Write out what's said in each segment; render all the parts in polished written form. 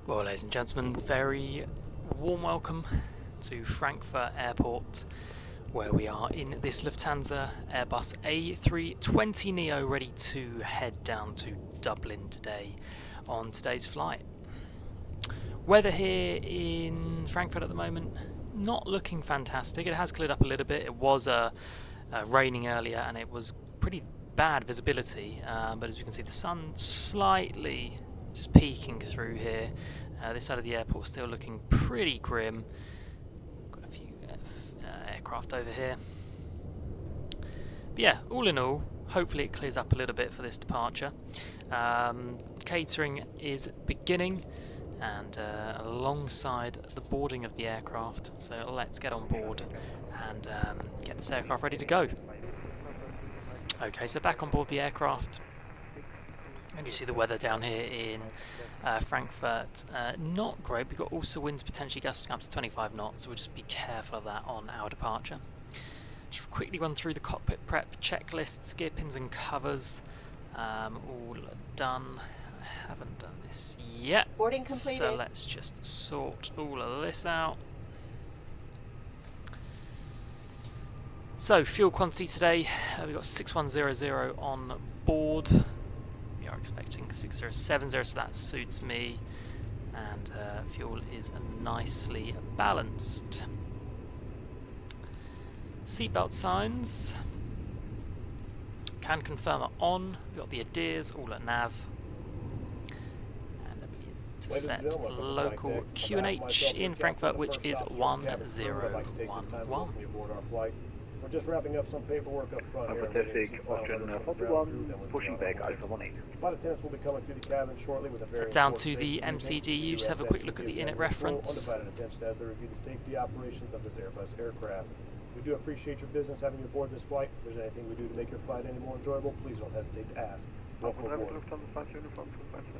Well, ladies and gentlemen, very warm welcome to Frankfurt Airport, where we are in this Lufthansa Airbus A320 Neo, ready to head down to Dublin today on today's flight. Weather here in Frankfurt at the moment, not looking fantastic. It has cleared up a little bit. It was raining earlier and it was pretty bad visibility, but as you can see, the sun slightly just peeking through here. This side of the airport still looking pretty grim. Got a few aircraft over here. But yeah, all in all, hopefully it clears up a little bit for this departure. Catering is beginning, and alongside the boarding of the aircraft, so let's get on board and get this aircraft ready to go. Okay, so back on board the aircraft, and you see the weather down here in Frankfurt, not great. We've got also winds potentially gusting up to 25 knots, so we'll just be careful of that on our departure. Just quickly run through the cockpit prep checklists, gear pins and covers, all done. I haven't done this yet, Boarding completed. So let's just sort all of this out. So fuel quantity today, we've got 6100 on board. We are expecting 6070, so that suits me, and fuel is nicely balanced. Seatbelt signs, can confirm are on. We've got the EDDF all at nav. To set local QNH in Frankfurt, which is 1011. We're just wrapping up some paperwork up front here. Pacific, Austrian 41, pushing back Alpha 18. Flight attendants will be coming through the cabin shortly with a very So down to the MCDU, just have a quick look at the init reference. Undivided attention as they review the safety operations of this Airbus aircraft. We do appreciate your business having you aboard this flight. If there's anything we do to make your flight any more enjoyable, please don't hesitate to ask. Welcome aboard. Lufthansa 5 uniform,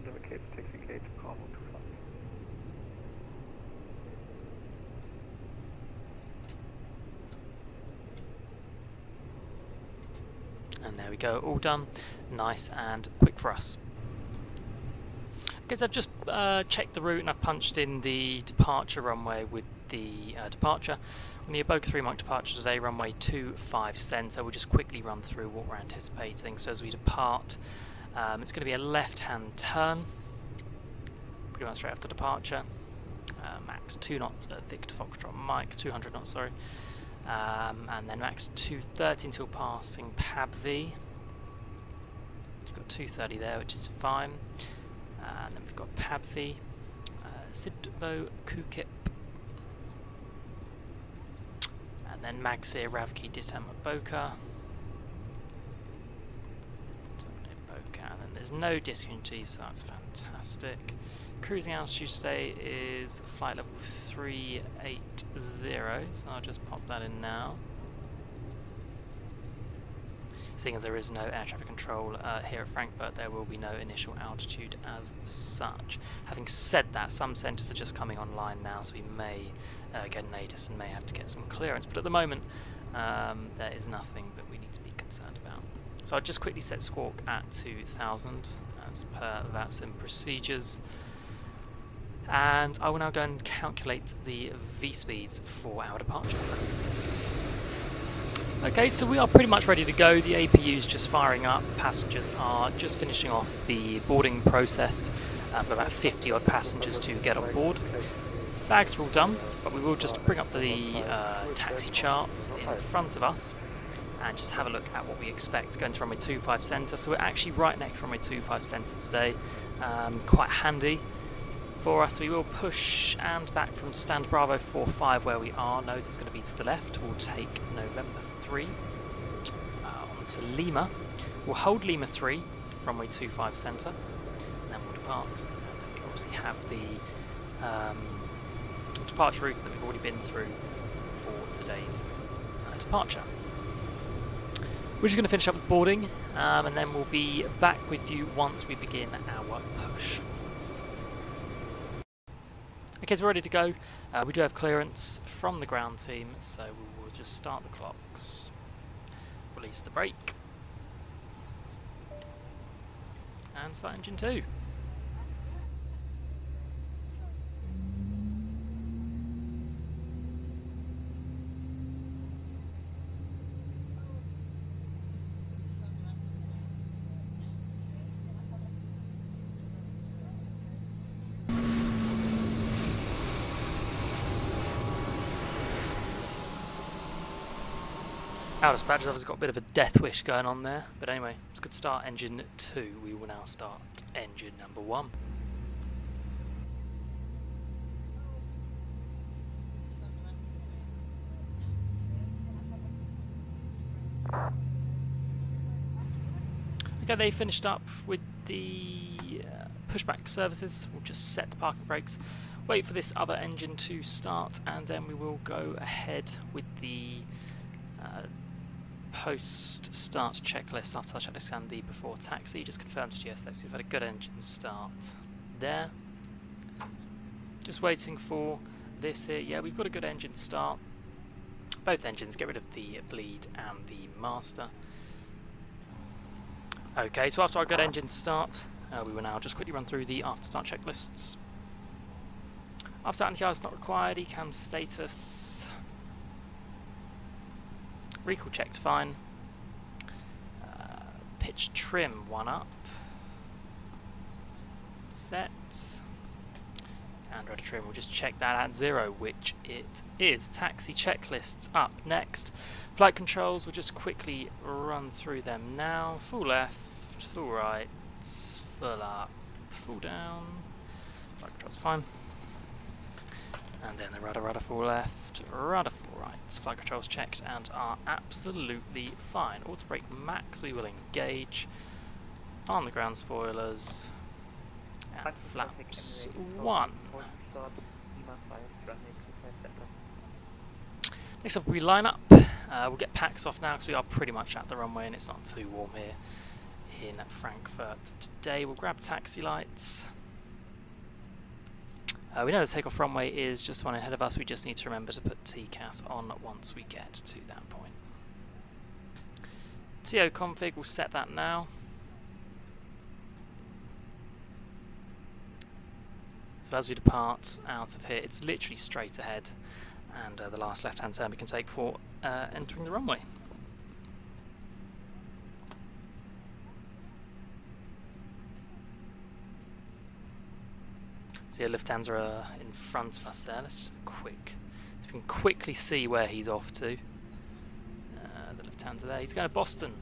2 Cape, taxi gate, Bravo 25. And there we go, all done, nice and quick for us. Because I've just checked the route and I've punched in the departure runway with the departure. On the Eboka 3 Mike departure today, runway 25 centre. We'll just quickly run through what we're anticipating. So as we depart, it's going to be a left-hand turn, pretty much straight after departure. Max 2 knots at Victor Foxtrot Mike, 200 knots, sorry. And then max 230 until passing Pab V. We've got 230 there, which is fine. And then we've got Pab V, Sidvo Kukip, and then Magsir Ravki Ditam Boka. And then there's no discontinuity, so that's fantastic. Cruising altitude today is flight level 380, so I'll just pop that in now. Seeing as there is no air traffic control here at Frankfurt, there will be no initial altitude as such. Having said that, some centres are just coming online now, so we may get an ATIS and may have to get some clearance, but at the moment there is nothing that we need to be concerned about. So I'll just quickly set Squawk at 2000 as per VATSIM procedures. And I will now go and calculate the V-speeds for our departure. Okay, so we are pretty much ready to go. The APU is just firing up. Passengers are just finishing off the boarding process. About 50 odd passengers to get on board. Bags are all done, but we will just bring up the taxi charts in front of us and just have a look at what we expect going to runway 25 centre. So we're actually right next to runway 25 centre today. Quite handy for us. We will push and back from stand Bravo 45 where we are. Nose is going to be to the left. We'll take November 3 onto Lima. We'll hold Lima 3, runway 25 centre, and then we'll depart. And then we obviously have the departure route that we've already been through for today's departure. We're just going to finish up with boarding, and then we'll be back with you once we begin our push. Okay, so we're ready to go. We do have clearance from the ground team, so we will just start the clocks, release the brake, and start engine 2. Our dispatcher's obviously got a bit of a death wish going on there, but anyway, it's good to start engine 2. We will now start engine number 1. Okay, they finished up with the pushback services. We'll just set the parking brakes, wait for this other engine to start, and then we will go ahead with the post-start checklist, after our checklist and the before taxi. Just confirm to GSX we've had a good engine start there. Just waiting for this here. Yeah, we've got a good engine start. Both engines, get rid of the bleed and the master. Okay, so after our good engine start, we will now just quickly run through the after start checklists. After anti-air is not required, ECAM status. Recall checked fine. Pitch trim 1 up. Set. And rudder trim, we'll just check that at 0, which it is. Taxi checklists up next. Flight controls, we'll just quickly run through them now. Full left, full right, full up, full down. Flight controls fine. And then the rudder full left, rudder full right. Flight controls checked and are absolutely fine. Auto brake max, we will engage. On the ground spoilers. And flaps 1. Next up we line up. We'll get packs off now because we are pretty much at the runway and it's not too warm here in Frankfurt today. We'll grab taxi lights. We know the takeoff runway is just one ahead of us. We just need to remember to put TCAS on once we get to that point. TO config, we'll set that now. So as we depart out of here, it's literally straight ahead, and the last left-hand turn we can take for entering the runway. So yeah, Lufthansa are in front of us there. Let's just have a quick, so we can quickly see where he's off to. The Lufthansa there. He's going to Boston.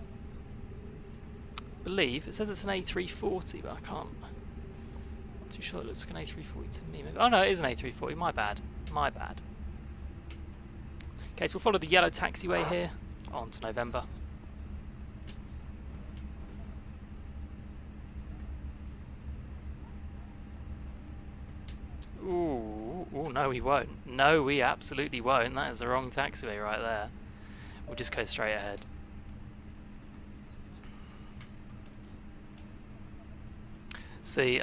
I believe it says it's an A340, but I can't. Not too sure it looks like an A340 to me. Maybe. Oh no, it is an A340. My bad. My bad. Okay, so we'll follow the yellow taxiway here on to November. Ooh, no we won't. No, we absolutely won't. That is the wrong taxiway right there. We'll just go straight ahead. See,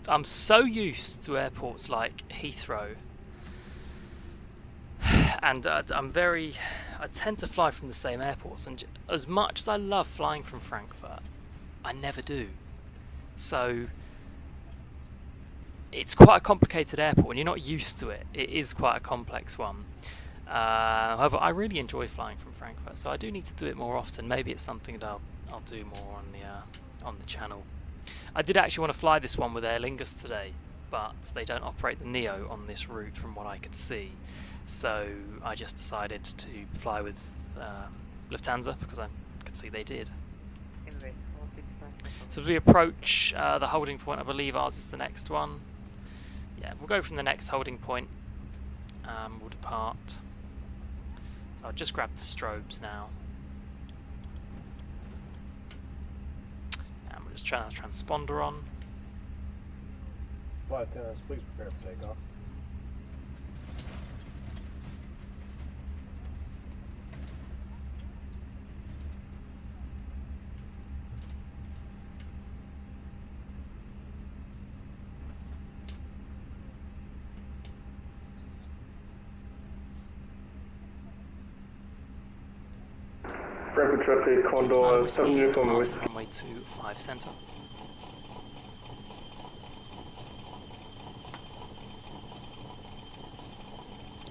I'm so used to airports like Heathrow, and I tend to fly from the same airports, and as much as I love flying from Frankfurt, I never do. So it's quite a complicated airport, and you're not used to it. It is quite a complex one. However, I really enjoy flying from Frankfurt, so I do need to do it more often. Maybe it's something that I'll do more on the channel. I did actually want to fly this one with Aer Lingus today, but they don't operate the Neo on this route from what I could see. So I just decided to fly with Lufthansa because I could see they did. So as we approach the holding point, I believe ours is the next one. Yeah, we'll go from the next holding point. We'll depart. So I'll just grab the strobes now. And we'll just turn our transponder on. Flight attendants, please prepare for takeoff. Frankfurt traffic, Condor 7 Uniform with runway to 5 center.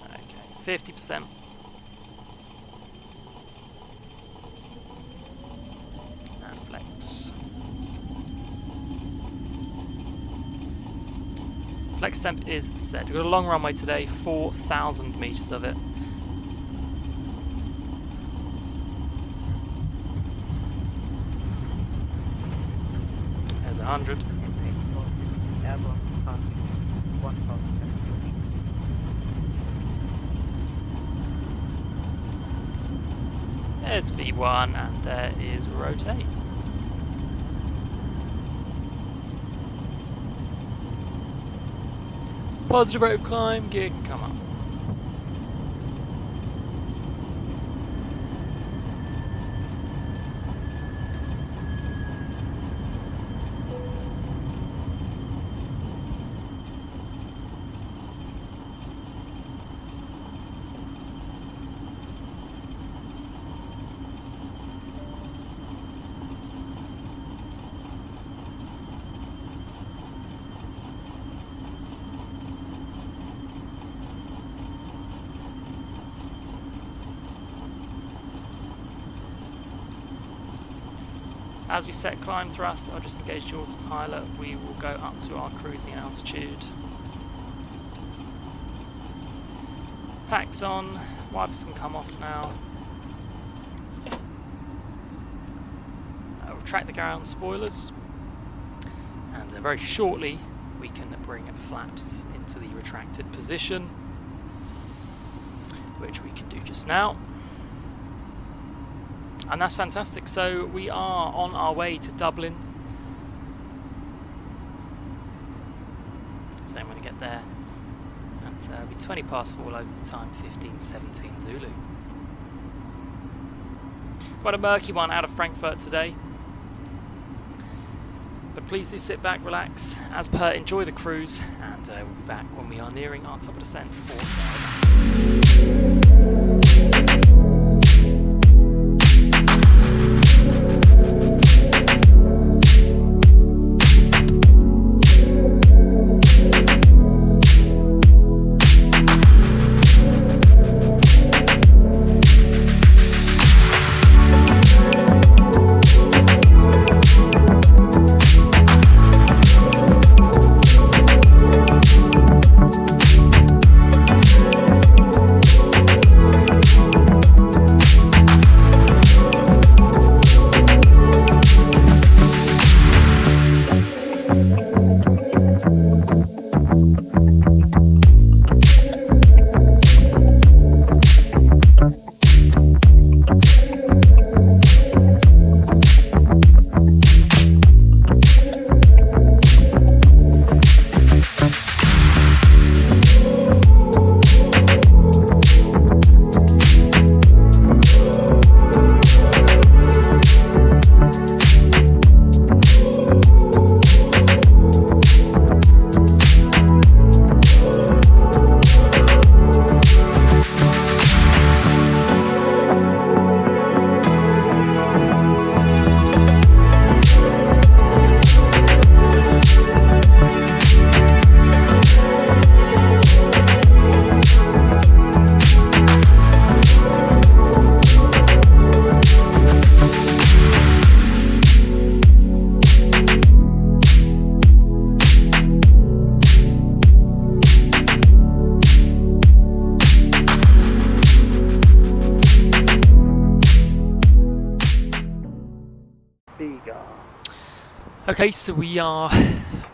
Okay, 50%. And flex. Flex temp is set. We've got a long runway today, 4,000 meters of it. 100. There's V1 and there is rotate. Positive rate of climb, gear can come up. As we set climb thrust, I'll just engage the autopilot. We will go up to our cruising altitude. Packs on, wipers can come off now. Retract the ground spoilers, and very shortly we can bring flaps into the retracted position, which we can do just now. And that's fantastic. So we are on our way to Dublin. So I'm going to get there at be 20 past 4 local time, 15:17 Zulu. Quite a murky one out of Frankfurt today. But please do sit back, relax, as per, enjoy the cruise, and we'll be back when we are nearing our top of descent for Okay, so we are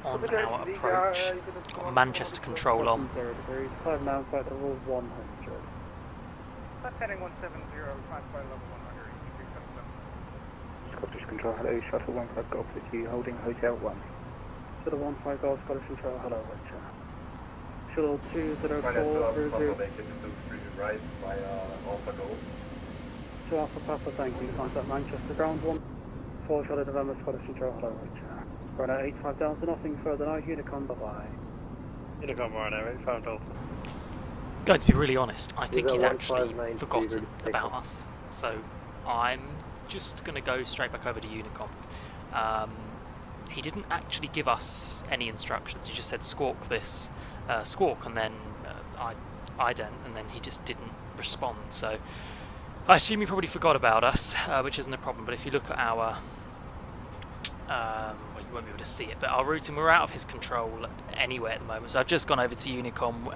on our approach. Got Manchester control on. Climb now, flight level 100. Heading 170, climb flight level 100. Scottish Control, hello, Shuttle 15 Golf to you, holding Hotel 1. Shuttle 15 Golf, Scottish Control, hello, Roger. Shuttle 204, right by Alpha Gold. To Alpha Papa, thank you, contact Manchester ground 1. 4 Charlotte November, Scottish Control, hello, Roger. Runner 85 down to nothing further now, Unicom, bye-bye. Unicom, runner 85 Delta. Going to be really honest, I think he's actually forgotten about us. So I'm just going to go straight back over to Unicom. He didn't actually give us any instructions. He just said squawk this, squawk, and then ident, and then he just didn't respond. So I assume he probably forgot about us, which isn't a problem. But if you look at our well, you won't be able to see it, but our routing, we're out of his control anyway at the moment. So I've just gone over to Unicom.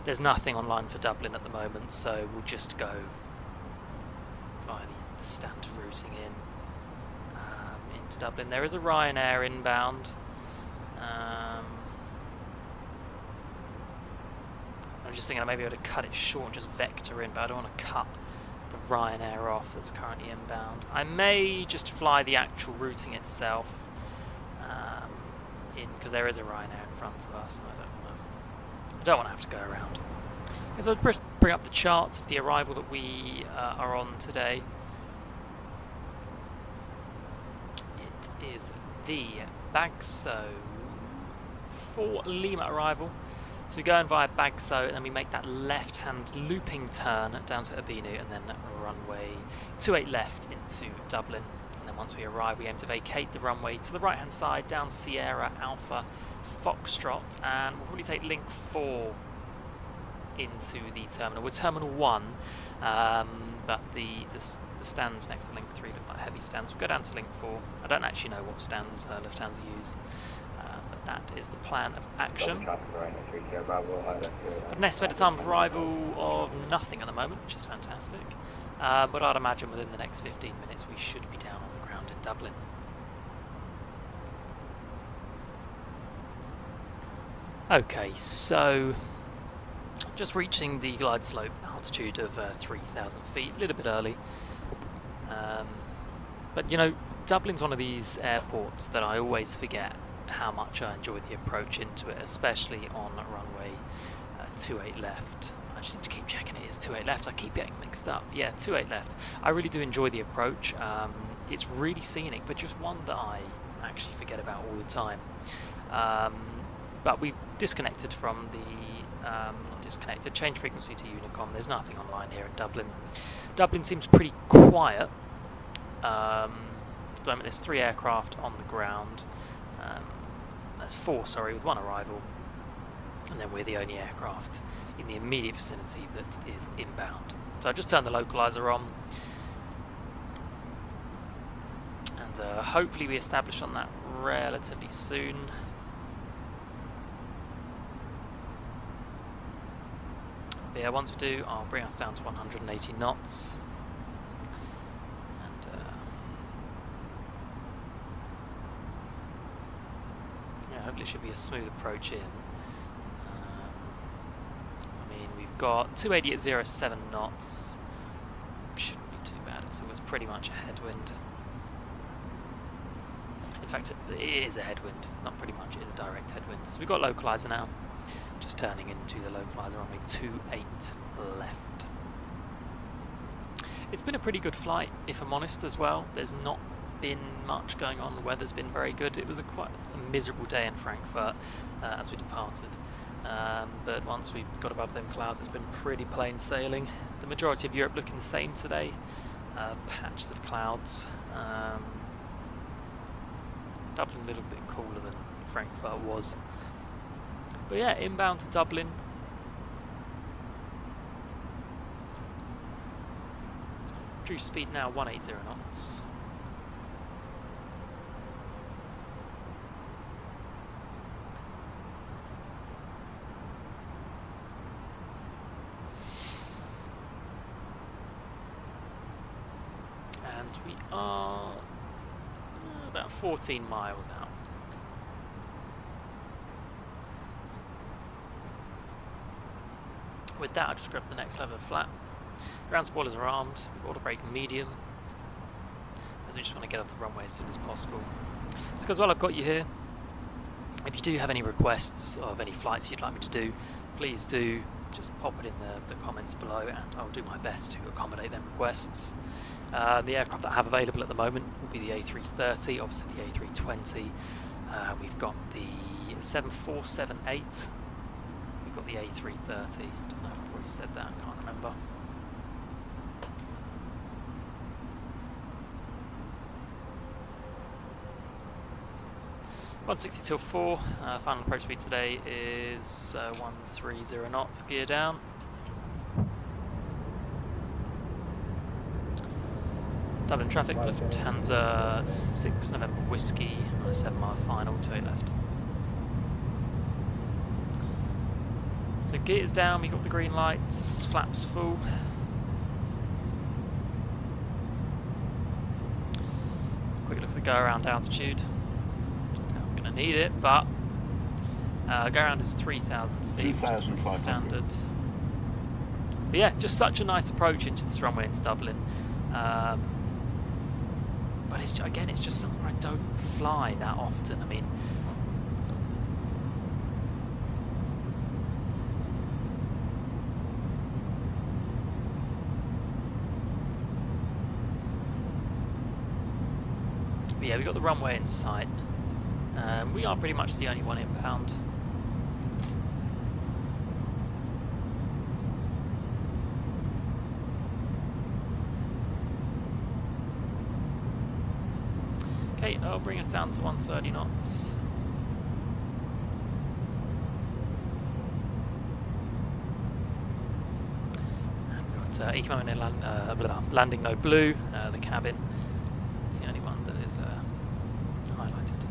There's nothing online for Dublin at the moment, so we'll just go via the standard routing to Dublin. There is a Ryanair inbound. I'm just thinking I may be able to cut it short and just vector in, but I don't want to cut the Ryanair off that's currently inbound. I may just fly the actual routing itself in, because there is a Ryanair in front of us, and I don't want to have to go around. So I'll bring up the charts of the arrival that we are on today. It is the Bagso for Lima arrival. So we go in via Bagso, and then we make that left-hand looping turn down to Abinu, and then runway 28 left into Dublin. And then once we arrive, we aim to vacate the runway to the right-hand side, down Sierra Alpha Foxtrot, and we'll probably take link 4 into the terminal. We're terminal 1, but the stands next to link 3 look like heavy stands. We'll go down to link 4. I don't actually know what stands Lufthansa use. That is the plan of action. An estimated time of arrival of nothing at the moment, which is fantastic. But I'd imagine within the next 15 minutes we should be down on the ground in Dublin. Okay, so just reaching the glide slope altitude of 3,000 feet, a little bit early. But you know, Dublin's one of these airports that I always forget how much I enjoy the approach into it, especially on runway 28 left. I just need to keep checking it is 28 left. I keep getting mixed up. Yeah, 28 left. I really do enjoy the approach. It's really scenic, but just one that I actually forget about all the time. But we've disconnected from the not disconnected, change frequency to Unicom. There's nothing online here in Dublin. Dublin seems pretty quiet. At the moment there's 3 aircraft on the ground. There's 4, sorry, with 1 arrival, and then we're the only aircraft in the immediate vicinity that is inbound. So I just turned the localizer on, and hopefully we establish on that relatively soon. But yeah, once we do, I'll bring us down to 180 knots. Hopefully it should be a smooth approach in. I mean, we've got 280 at 07 knots. Shouldn't be too bad at all. It's pretty much a headwind. In fact, it is a headwind. Not pretty much, it is a direct headwind. So we've got localizer now. Just turning into the localizer on 28 left. It's been a pretty good flight, if I'm honest, as well. There's not been much going on. The weather's been very good. It was quite a miserable day in Frankfurt as we departed, but once we got above them clouds, it's been pretty plain sailing. The majority of Europe looking the same today. Patches of clouds. Dublin a little bit cooler than Frankfurt was, but yeah, inbound to Dublin. Cruise speed now 180 knots. We are about 14 miles out. With that, I'll just grab the next level of flap. Ground spoilers are armed. We've auto brake medium, as we just want to get off the runway as soon as possible. So, because while I've got you here, if you do have any requests of any flights you'd like me to do, please do just pop it in the comments below, and I'll do my best to accommodate them requests. The aircraft that I have available at the moment will be the A330, obviously the A320. We've got the 7478. We've got the A330. I don't know if I've already said that, I can't remember. .160 till 4. Final approach speed today is 130 knots, gear down. Dublin traffic, Lufthansa 6 November Whiskey on a 7 mile final, 28 left. So gears down, we've got the green lights, flaps full. Quick look at the go-around altitude. I'm going to need it, but go-around is 3,000 feet, which is pretty standard. But yeah, just such a nice approach into this runway into Dublin. But it's, again, it's just somewhere I don't fly that often. I mean, but yeah, we got the runway in sight. We are pretty much the only one inbound. Okay, I'll bring us down to 130 knots. And we've got economic landing no blue, the cabin. It's the only one that is highlighted.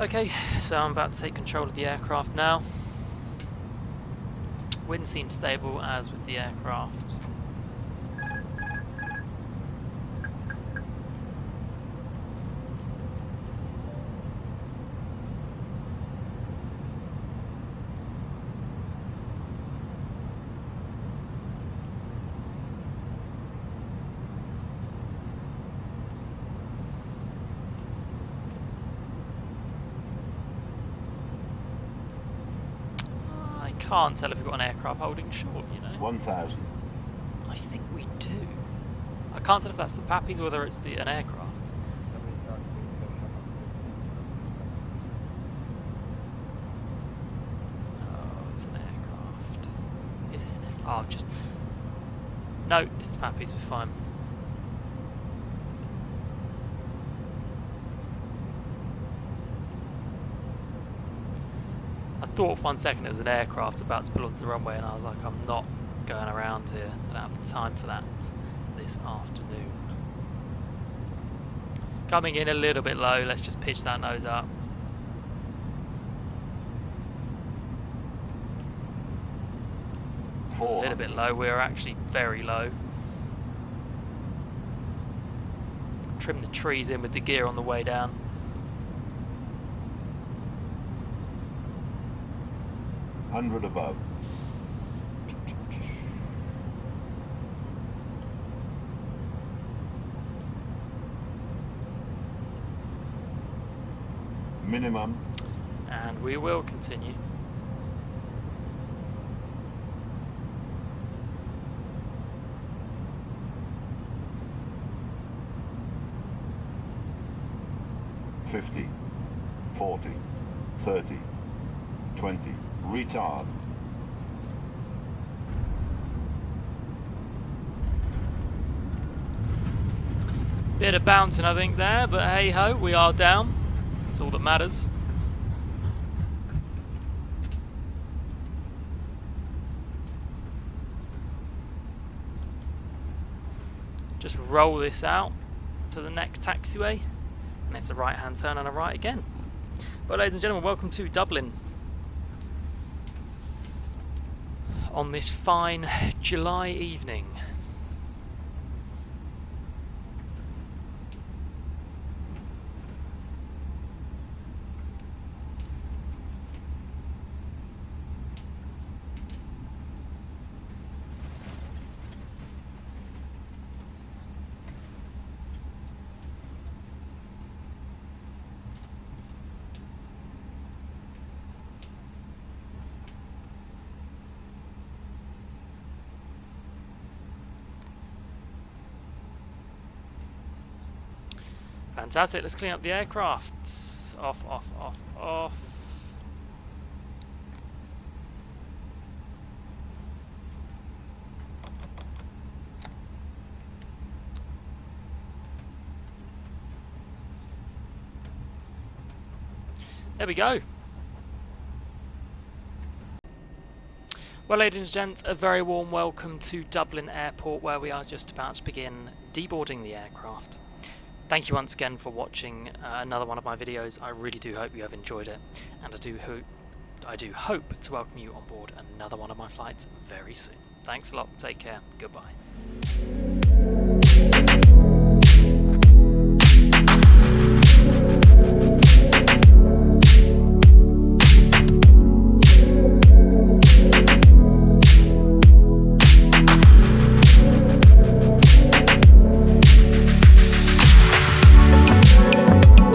Okay, so I'm about to take control of the aircraft now. Wind seems stable as with the aircraft. Can't tell if we've got an aircraft holding short, you know. 1,000. I think we do. I can't tell if that's the Pappies or whether it's an aircraft. Oh, it's an aircraft. Is it an aircraft? Oh, just... No, it's the Pappies, we're fine. I thought for 1 second it was an aircraft about to pull onto the runway, and I was like, I'm not going around here. I don't have the time for that this afternoon. Coming in a little bit low, let's just pitch that nose up. A little bit low, we're actually very low. Trim the trees in with the gear on the way down. Hundred above. Minimum. And we will continue. $50, $40, $30, $20. Retard. Bit of bouncing, I think, there, but hey ho, we are down. That's all that matters. Just roll this out to the next taxiway, and it's a right hand turn and a right again. Well, ladies and gentlemen, welcome to Dublin on this fine July evening. Fantastic, let's clean up the aircraft. Off, off, off, off. There we go. Well, ladies and gents, a very warm welcome to Dublin Airport, where we are just about to begin deboarding the aircraft. Thank you once again for watching another one of my videos. I really do hope you have enjoyed it, and I do hope to welcome you on board another one of my flights very soon. Thanks a lot, take care, goodbye.